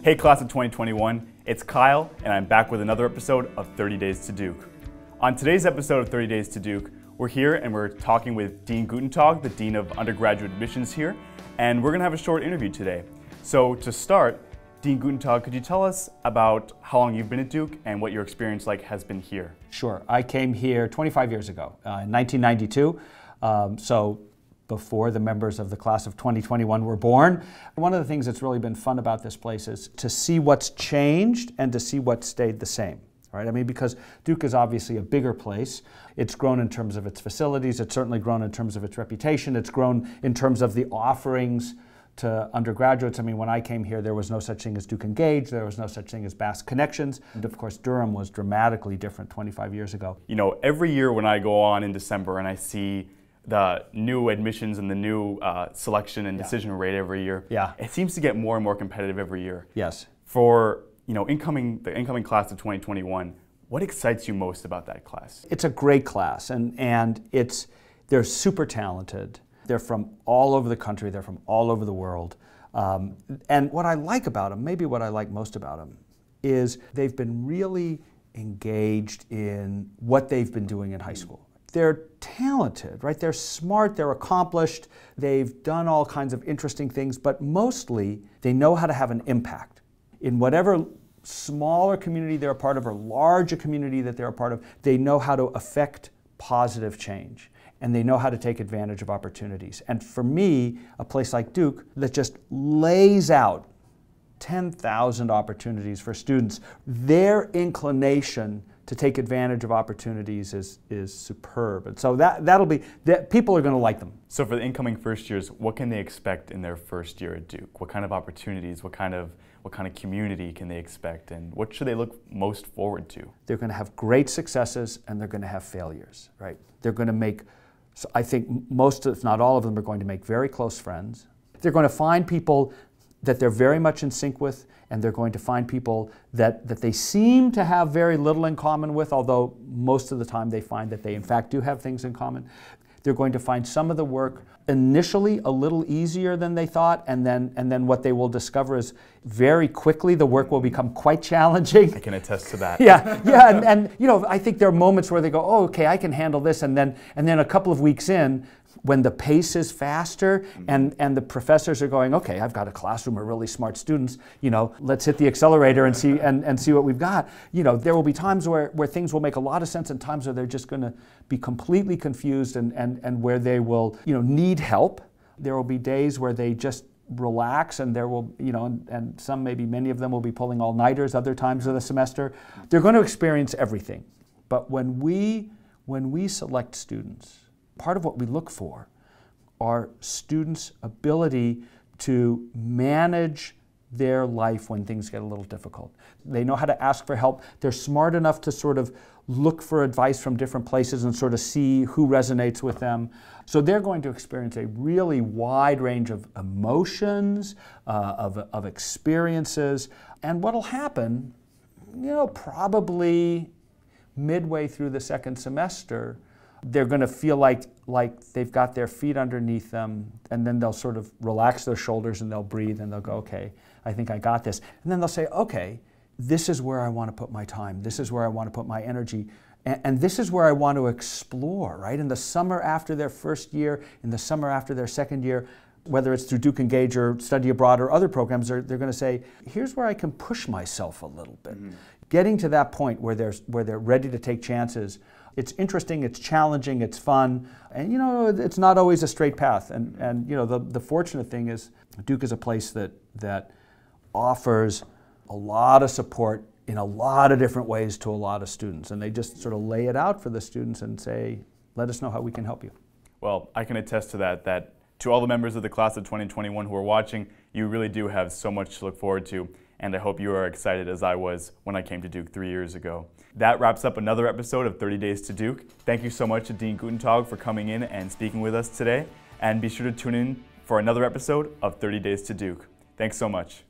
Hey class of 2021, it's Kyle, and I'm back with another episode of 30 Days to Duke. On today's episode of 30 Days to Duke, we're here and we're talking with Dean Guttentag, the Dean of Undergraduate Admissions here, and we're gonna have a short interview today. So to start, Dean Guttentag, could you tell us about how long you've been at Duke and what your experience has been here? Sure, I came here 25 years ago, in 1992, so before the members of the class of 2021 were born. One of the things that's really been fun about this place is to see what's changed and to see what stayed the same. Right? I mean, because Duke is obviously a bigger place. It's grown in terms of its facilities. It's certainly grown in terms of its reputation. It's grown in terms of the offerings to undergraduates. I mean, when I came here, there was no such thing as Duke Engage. There was no such thing as Bass Connections. And of course, Durham was dramatically different 25 years ago. You know, every year when I go on in December and I see the new admissions and the new selection and decision rate every year, it seems to get more and more competitive every year. Yes. For the incoming class of 2021, what excites you most about that class? It's a great class, and they're super talented. They're from all over the country. They're from all over the world. And what I like about them, maybe what I like most about them, is they've been really engaged in what they've been doing in high school. They're talented, right? They're smart, they're accomplished, they've done all kinds of interesting things, but mostly they know how to have an impact. In whatever smaller community they're a part of or larger community that they're a part of, they know how to affect positive change. And they know how to take advantage of opportunities. And for me, a place like Duke that just lays out 10,000 opportunities for students, their inclination to take advantage of opportunities is superb. And so people are going to like them. So for the incoming first years, what can they expect in their first year at Duke? What kind of opportunities, what kind of community can they expect, and what should they look most forward to? They're going to have great successes and they're going to have failures, right? They're going to make, so I think most, if not all of them, are going to make very close friends. They're going to find people that they're very much in sync with, and they're going to find people that they seem to have very little in common with, although most of the time they find that they in fact do have things in common. They're going to find some of the work initially a little easier than they thought, and then what they will discover is very quickly the work will become quite challenging. I can attest to that. Yeah, and I think there are moments where they go, oh, okay, I can handle this, and then a couple of weeks in, when the pace is faster and the professors are going, okay, I've got a classroom of really smart students, let's hit the accelerator and see what we've got. There will be times where things will make a lot of sense and times where they're just going to be completely confused and where they will, need help. There will be days where they just relax, and there will, and some, maybe many of them will be pulling all-nighters other times of the semester. They're going to experience everything. But when we select students, part of what we look for are students' ability to manage their life when things get a little difficult. They know how to ask for help. They're smart enough to sort of look for advice from different places and sort of see who resonates with them. So they're going to experience a really wide range of emotions, of experiences. And what'll happen, probably midway through the second semester, they're going to feel like they've got their feet underneath them, and then they'll sort of relax their shoulders and they'll breathe and they'll go, okay, I think I got this. And then they'll say, okay, this is where I want to put my time. This is where I want to put my energy. And this is where I want to explore, right? In the summer after their first year, in the summer after their second year, whether it's through Duke Engage or Study Abroad or other programs, they're going to say, here's where I can push myself a little bit. Getting to that point where they're ready to take chances. It's interesting, it's challenging, it's fun, and it's not always a straight path. And the fortunate thing is Duke is a place that offers a lot of support in a lot of different ways to a lot of students, and they just sort of lay it out for the students and say, let us know how we can help you. Well, I can attest to that to all the members of the class of 2021 who are watching, you really do have so much to look forward to, and I hope you are excited as I was when I came to Duke 3 years ago. That wraps up another episode of 30 Days to Duke. Thank you so much to Dean Guttentag for coming in and speaking with us today, and be sure to tune in for another episode of 30 Days to Duke. Thanks so much.